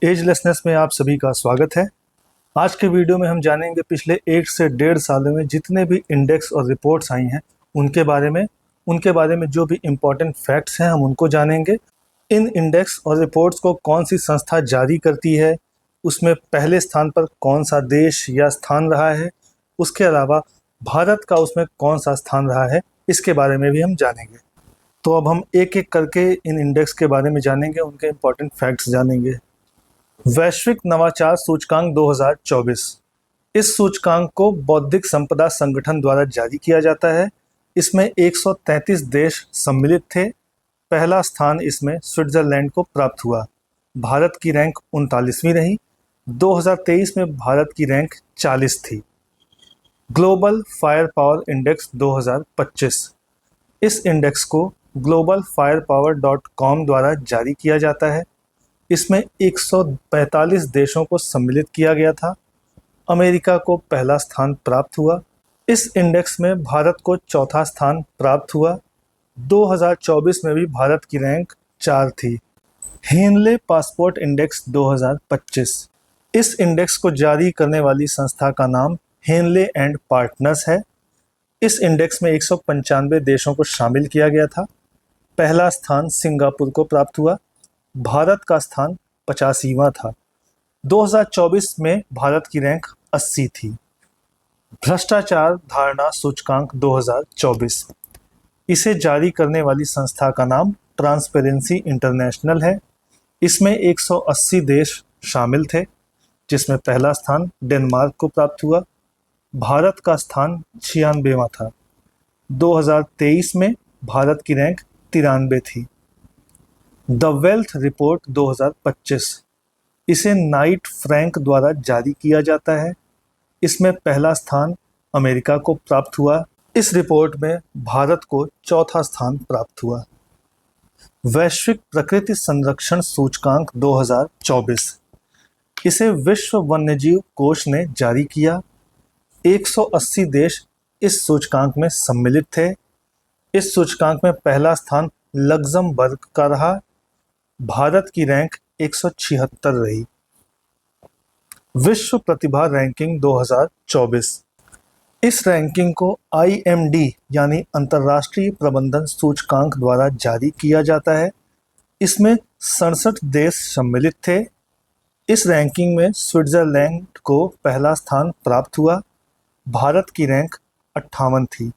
एजलेसनेस में आप सभी का स्वागत है। आज के वीडियो में हम जानेंगे पिछले 1 से 1.5 सालों में जितने भी इंडेक्स और रिपोर्ट्स आई हैं उनके बारे में जो भी इम्पोर्टेंट फैक्ट्स हैं हम उनको जानेंगे। इन इंडेक्स और रिपोर्ट्स को कौन सी संस्था जारी करती है, उसमें पहले स्थान पर कौन सा देश या स्थान रहा है, उसके अलावा भारत का उसमें कौन सा स्थान रहा है, इसके बारे में भी हम जानेंगे। तो अब हम एक एक करके इन इंडेक्स के बारे में जानेंगे, उनके इम्पोर्टेंट फैक्ट्स जानेंगे। वैश्विक नवाचार सूचकांक 2024। इस सूचकांक को बौद्धिक संपदा संगठन द्वारा जारी किया जाता है। इसमें 133 देश सम्मिलित थे। पहला स्थान इसमें स्विट्जरलैंड को प्राप्त हुआ। भारत की रैंक 39वीं रही। 2023 में भारत की रैंक 40 थी। Global fire power index 2025। इस इंडेक्स को globalfirepower.com द्वारा जारी किया जाता है। इसमें 145 देशों को सम्मिलित किया गया था। अमेरिका को पहला स्थान प्राप्त हुआ। इस इंडेक्स में भारत को चौथा स्थान प्राप्त हुआ। 2024 में भी भारत की रैंक 4 थी। Henley passport index 2025। इस इंडेक्स को जारी करने वाली संस्था का नाम हेनले एंड पार्टनर्स है। इस इंडेक्स में 195 देशों को शामिल किया गया था। पहला स्थान सिंगापुर को प्राप्त हुआ। भारत का स्थान 85वां था। 2024 में भारत की रैंक 80 थी। भ्रष्टाचार धारणा सूचकांक 2024। इसे जारी करने वाली संस्था का नाम ट्रांसपेरेंसी इंटरनेशनल है। इसमें 180 देश शामिल थे, जिसमें पहला स्थान डेनमार्क को प्राप्त हुआ। भारत का स्थान 96वां था। 2023 में भारत की रैंक 93 थी। The wealth report 2025। इसे नाइट फ्रैंक द्वारा जारी किया जाता है। इसमें पहला स्थान अमेरिका को प्राप्त हुआ। इस रिपोर्ट में भारत को चौथा स्थान प्राप्त हुआ। वैश्विक प्रकृति संरक्षण सूचकांक 2024। इसे विश्व वन्यजीव कोष ने जारी किया। 180 देश इस सूचकांक में सम्मिलित थे। इस सूचकांक में पहला स्थान लग्जमबर्ग का रहा। भारत की रैंक 176 रही। विश्व प्रतिभा रैंकिंग 2024। इस रैंकिंग को IMD यानी अंतर्राष्ट्रीय प्रबंधन सूचकांक द्वारा जारी किया जाता है। इसमें 67 देश सम्मिलित थे। इस रैंकिंग में स्विट्जरलैंड को पहला स्थान प्राप्त हुआ। भारत की रैंक 58 थी।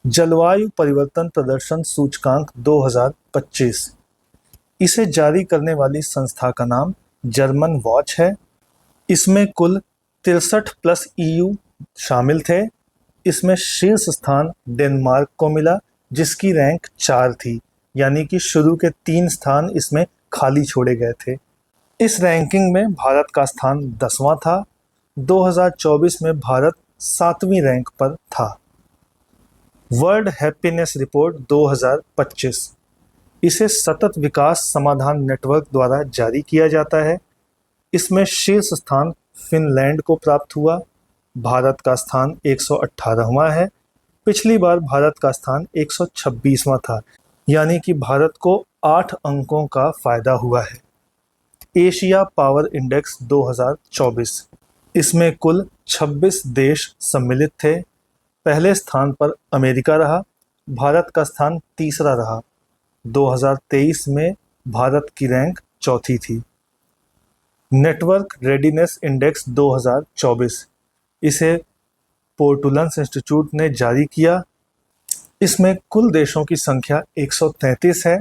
जलवायु परिवर्तन प्रदर्शन सूचकांक 2025। इसे जारी करने वाली संस्था का नाम जर्मन वॉच है। इसमें कुल 63+ EU शामिल थे। इसमें शीर्ष स्थान डेनमार्क को मिला, जिसकी रैंक 4 थी, यानी कि शुरू के 3 स्थान इसमें खाली छोड़े गए थे। इस रैंकिंग में भारत का स्थान 10वां था। 2024 में भारत 7वीं रैंक पर था। World happiness report 2025। इसे सतत विकास समाधान नेटवर्क द्वारा जारी किया जाता है। इसमें शीर्ष स्थान फिनलैंड को प्राप्त हुआ। भारत का स्थान 118वां है। पिछली बार भारत का स्थान 126वां था, यानी कि भारत को 8 अंकों का फायदा हुआ है। Asia power index 2024। इसमें कुल 26 देश सम्मिलित थे। पहले स्थान पर अमेरिका रहा। भारत का स्थान 3रा रहा। 2023 में भारत की रैंक 4थी थी। Network readiness index 2024। इसे पोर्टुलन्स इंस्टीट्यूट ने जारी किया। इसमें कुल देशों की संख्या 133 है।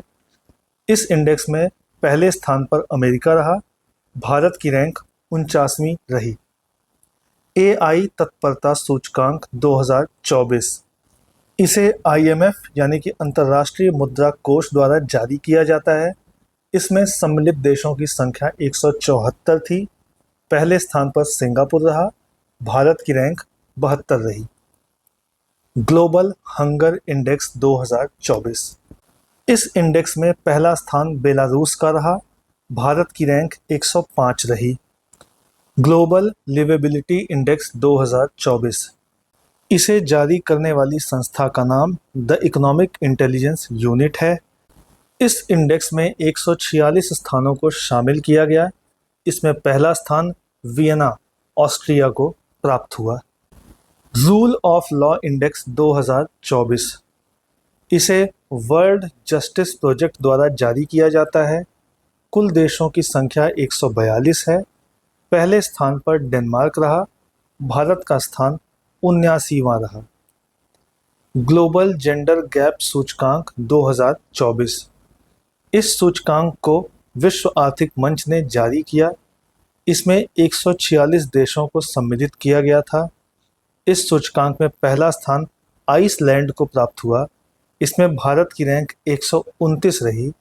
इस इंडेक्स में पहले स्थान पर अमेरिका रहा। भारत की रैंक 49वीं रही। AI तत्परता सूचकांक 2024। इसे IMF यानी कि अंतर्राष्ट्रीय मुद्रा कोष द्वारा जारी किया जाता है। इसमें सम्मिलित देशों की संख्या 174 थी। पहले स्थान पर सिंगापुर रहा। भारत की रैंक 72 रही। Global hunger index 2024। इस इंडेक्स में पहला स्थान बेलारूस का रहा। भारत की रैंक 105 रही। Global liveability index 2024। इसे जारी करने वाली संस्था का नाम द इकोनॉमिक इंटेलिजेंस यूनिट है। इस इंडेक्स में 146 स्थानों को शामिल किया गया। इसमें पहला स्थान वियना, ऑस्ट्रिया को प्राप्त हुआ। रूल ऑफ लॉ इंडेक्स 2024, इसे वर्ल्ड जस्टिस प्रोजेक्ट द्वारा जारी किया जाता है। कुल देशों की संख्या 142 है। पहले स्थान पर डेनमार्क रहा। भारत का स्थान 79वां रहा। ग्लोबल जेंडर गैप सूचकांक 2024, इस सूचकांक को विश्व आर्थिक मंच ने जारी किया। इसमें 146 देशों को सम्मिलित किया गया था। इस सूचकांक में पहला स्थान आइसलैंड को प्राप्त हुआ। इसमें भारत की रैंक 129 रही।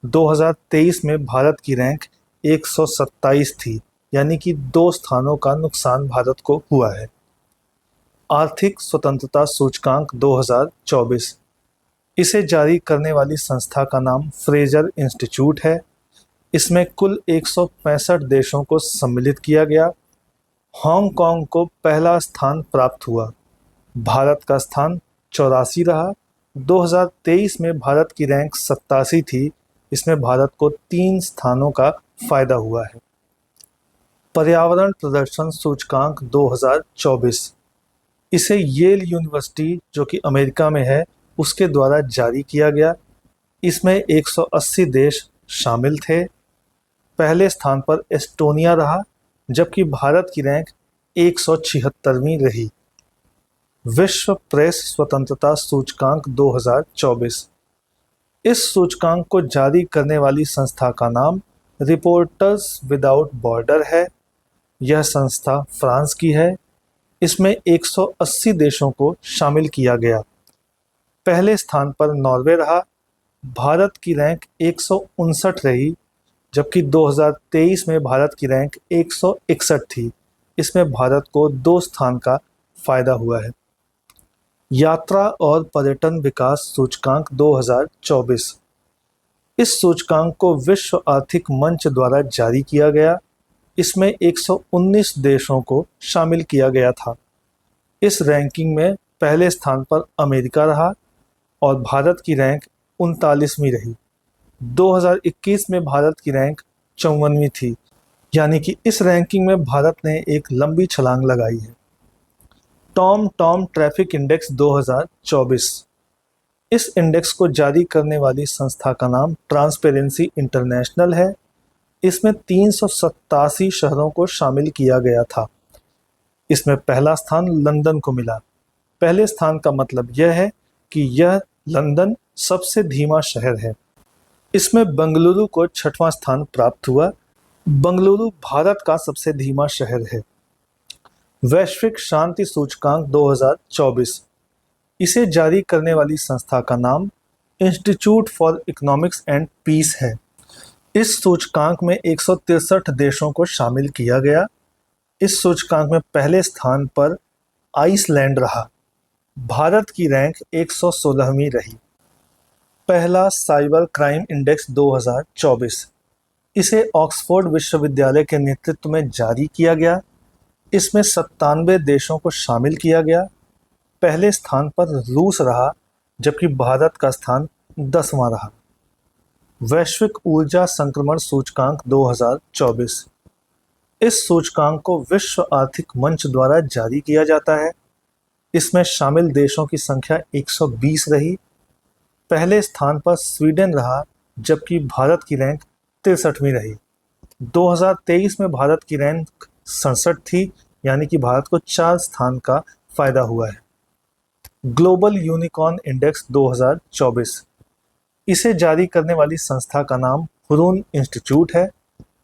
2023 में भारत की रैंक 127 थी, यानी कि 2 स्थानों का नुकसान भारत को हुआ है। आर्थिक स्वतंत्रता सूचकांक 2024, इसे जारी करने वाली संस्था का नाम फ्रेजर इंस्टीट्यूट है। इसमें कुल 165 देशों को सम्मिलित किया गया। हांगकांग को पहला स्थान प्राप्त हुआ। भारत का स्थान 84 रहा। 2023 में भारत की रैंक 87 थी। इसमें भारत को 3 स्थानों का फायदा हुआ है। पर्यावरण प्रदर्शन सूचकांक 2024, इसे येल यूनिवर्सिटी, जो कि अमेरिका में है, उसके द्वारा जारी किया गया। इसमें 180 देश शामिल थे। पहले स्थान पर एस्टोनिया रहा, जबकि भारत की रैंक 176वीं रही। विश्व प्रेस स्वतंत्रता सूचकांक 2024, इस सूचकांक को जारी करने वाली संस्था का नाम रिपोर्टर्स विदाउट बॉर्डर है। यह संस्था फ्रांस की है। इसमें 180 देशों को शामिल किया गया। पहले स्थान पर नॉर्वे रहा। भारत की रैंक 159 रही, जबकि 2023 में भारत की रैंक 161 थी। इसमें भारत को 2 स्थान का फायदा हुआ है। यात्रा और पर्यटन विकास सूचकांक 2024, इस सूचकांक को विश्व आर्थिक मंच द्वारा जारी किया गया। इसमें 119 देशों को शामिल किया गया था। इस रैंकिंग में पहले स्थान पर अमेरिका रहा और भारत की रैंक 39वीं रही। 2021 में भारत की रैंक 54वीं थी, यानी कि इस रैंकिंग में भारत ने एक लंबी छलांग लगाई है। टॉम ट्रैफिक इंडेक्स 2024, इस इंडेक्स को जारी करने वाली संस्था का नाम ट्रांसपेरेंसी इंटरनेशनल है। इसमें 387 शहरों को शामिल किया गया था। इसमें पहला स्थान लंदन को मिला। पहले स्थान का मतलब यह है कि यह लंदन सबसे धीमा शहर है। इसमें बेंगलुरु को 6वां स्थान प्राप्त हुआ। बेंगलुरु भारत का सबसे धीमा शहर है। वैश्विक शांति सूचकांक 2024, इसे जारी करने वाली संस्था का नाम institute for economics and peace है। इस सूचकांक में 163 देशों को शामिल किया गया। इस सूचकांक में पहले स्थान पर आइसलैंड रहा। भारत की रैंक 116वीं रही। पहला साइबर क्राइम इंडेक्स 2024, इसे ऑक्सफोर्ड विश्वविद्यालय के नेतृत्व में जारी किया गया। इसमें 97 देशों को शामिल किया गया। पहले स्थान पर रूस रहा, जबकि भारत का स्थान 10वां रहा। वैश्विक ऊर्जा संक्रमण सूचकांक 2024, इस सूचकांक को विश्व आर्थिक मंच द्वारा जारी किया जाता है। इसमें शामिल देशों की संख्या 120 रही। पहले स्थान पर स्वीडन रहा, जबकि भारत की रैंक 63वीं रही। 2023 में भारत की रैंक 67 थी, यानी कि भारत को 4 स्थान का फायदा हुआ है। ग्लोबल यूनिकॉर्न इंडेक्स 2024, इसे जारी करने वाली संस्था का नाम हुरून इंस्टीट्यूट है।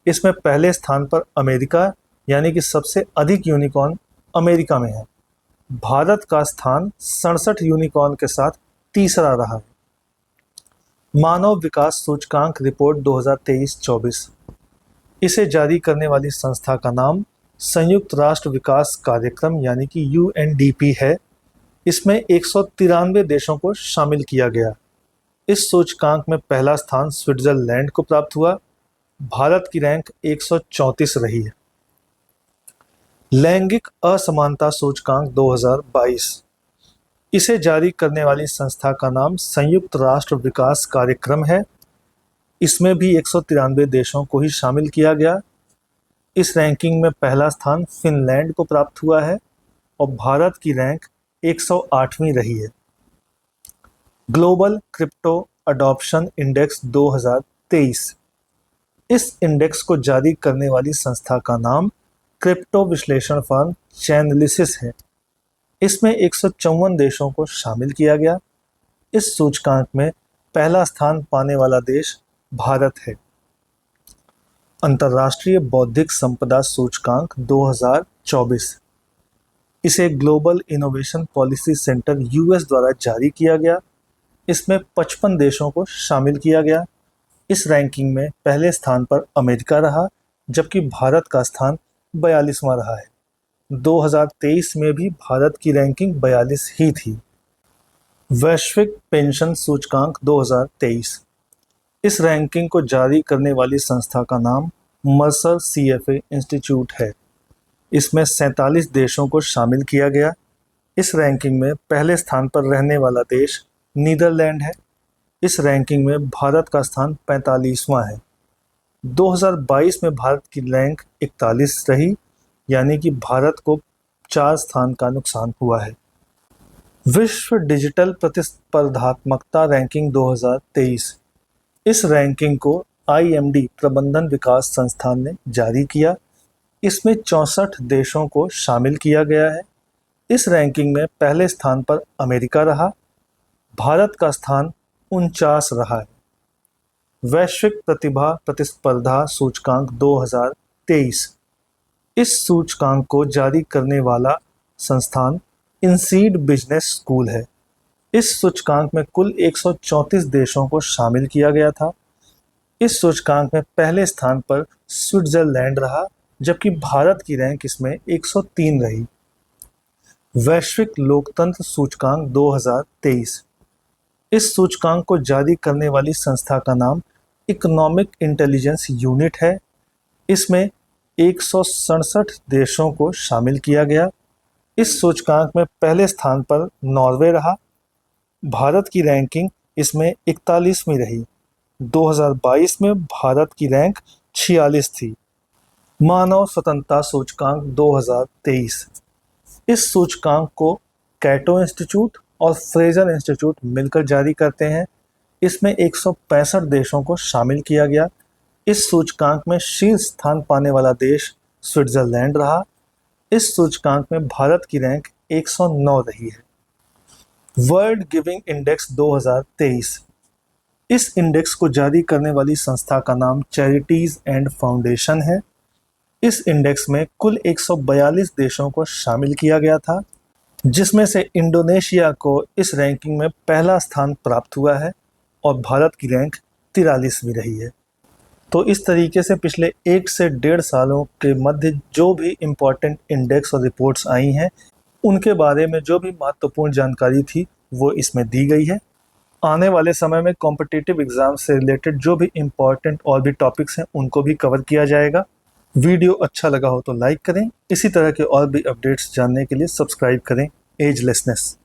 इसमें पहले स्थान पर अमेरिका, यानी कि सबसे अधिक यूनिकॉर्न अमेरिका में है। भारत का स्थान 67 यूनिकॉर्न के साथ तीसरा रहा है। मानव विकास सूचकांक रिपोर्ट 2023-24, इसे जारी करने वाली संस्था का नाम संयुक्त राष्ट्र विकास कार्यक्रम यानी कि UNDP है। इसमें 193 देशों को शामिल किया गया। इस सूचकांक में पहला स्थान स्विट्जरलैंड को प्राप्त हुआ। भारत की रैंक 134 रही है। लैंगिक असमानता सूचकांक 2022, इसे जारी करने वाली संस्था का नाम संयुक्त राष्ट्र विकास कार्यक्रम है। इसमें भी 193 देशों को ही शामिल किया गया। इस रैंकिंग में पहला स्थान फिनलैंड को प्राप्त हुआ है और भारत की रैंक 108वीं रही है। ग्लोबल क्रिप्टो अडॉप्शन इंडेक्स 2023, इस इंडेक्स को जारी करने वाली संस्था का नाम क्रिप्टो विश्लेषण फर्म चैनलिसिस है। इसमें 154 देशों को शामिल किया गया। इस सूचकांक में पहला स्थान पाने वाला देश भारत है। अंतर्राष्ट्रीय बौद्धिक संपदा सूचकांक 2024, इसे global innovation policy centre US द्वारा जारी किया गया। इसमें 55 देशों को शामिल किया गया। इस रैंकिंग में पहले स्थान पर अमेरिका रहा, जबकि भारत का स्थान 42वां रहा है। 2023 में भी भारत की रैंकिंग 42 ही थी। वैश्विक पेंशन सूचकांक 2023, इस रैंकिंग को जारी करने वाली संस्था का नाम मर्सर सीएफए इंस्टीट्यूट है। इसमें 47 देशों को शामिल किया गया। इस रैंकिंग में पहले स्थान पर रहने वाला देश नीदरलैंड है। इस रैंकिंग में भारत का स्थान 45वां है। 2022 में भारत की रैंक 41 रही, यानी कि भारत को 4 स्थान का नुकसान हुआ है। विश्व डिजिटल प्रतिस्पर्धात्मकता रैंकिंग 2023, इस रैंकिंग को आईएमडी प्रबंधन विकास संस्थान ने जारी किया। इसमें 64 देशों को शामिल किया गया है। इस रैंकिंग में पहले स्थान पर अमेरिका रहा। भारत का स्थान 49 रहा है। वैश्विक प्रतिभा प्रतिस्पर्धा सूचकांक 2023, इस सूचकांक को जारी करने वाला संस्थान इनसीड बिजनेस स्कूल है। इस सूचकांक में कुल 134 देशों को शामिल किया गया था। इस सूचकांक में पहले स्थान पर स्विट्जरलैंड रहा, जबकि भारत की रैंक इसमें 103 रही। वैश्विक लोकतंत्र सूचकांक 2023, इस सूचकांक को जारी करने वाली संस्था का नाम इकोनॉमिक इंटेलिजेंस यूनिट है। इसमें 167 देशों को शामिल किया गया। इस सूचकांक में पहले स्थान पर नॉर्वे रहा। भारत की रैंकिंग इसमें 41वीं रही। 2022 में भारत की रैंक 46 थी। मानव स्वतंत्रता सूचकांक 2023, इस सूचकांक को कैटो इंस्टीट्यूट और फ्रेजर इंस्टीट्यूट मिलकर जारी करते हैं। इसमें 165 देशों को शामिल किया गया। इस सूचकांक में शीर्ष स्थान पाने वाला देश स्विट्जरलैंड रहा। इस सूचकांक में भारत की रैंक 109 रही है। वर्ल्ड गिविंग इंडेक्स 2023, इस इंडेक्स को जारी करने वाली संस्था का नाम चैरिटीज एंड फाउंडेशन है। इस इंडेक्स में कुल 142 देशों को शामिल किया गया था, जिसमें से इंडोनेशिया को इस रैंकिंग में पहला स्थान प्राप्त हुआ है और भारत की रैंक 43वीं रही है। तो इस तरीके से पिछले 1 से 1.5 सालों के मध्य जो भी इम्पोर्टेंट इंडेक्स और रिपोर्ट्स आई हैं, उनके बारे में जो भी महत्वपूर्ण जानकारी थी वो इसमें दी गई है। आने वाले समय में कॉम्पिटिटिव एग्जाम से रिलेटेड जो भी इम्पोर्टेंट और भी टॉपिक्स हैं उनको भी कवर किया जाएगा। वीडियो अच्छा लगा हो तो लाइक करें। इसी तरह के और भी अपडेट्स जानने के लिए सब्सक्राइब करें एजलेसनेस।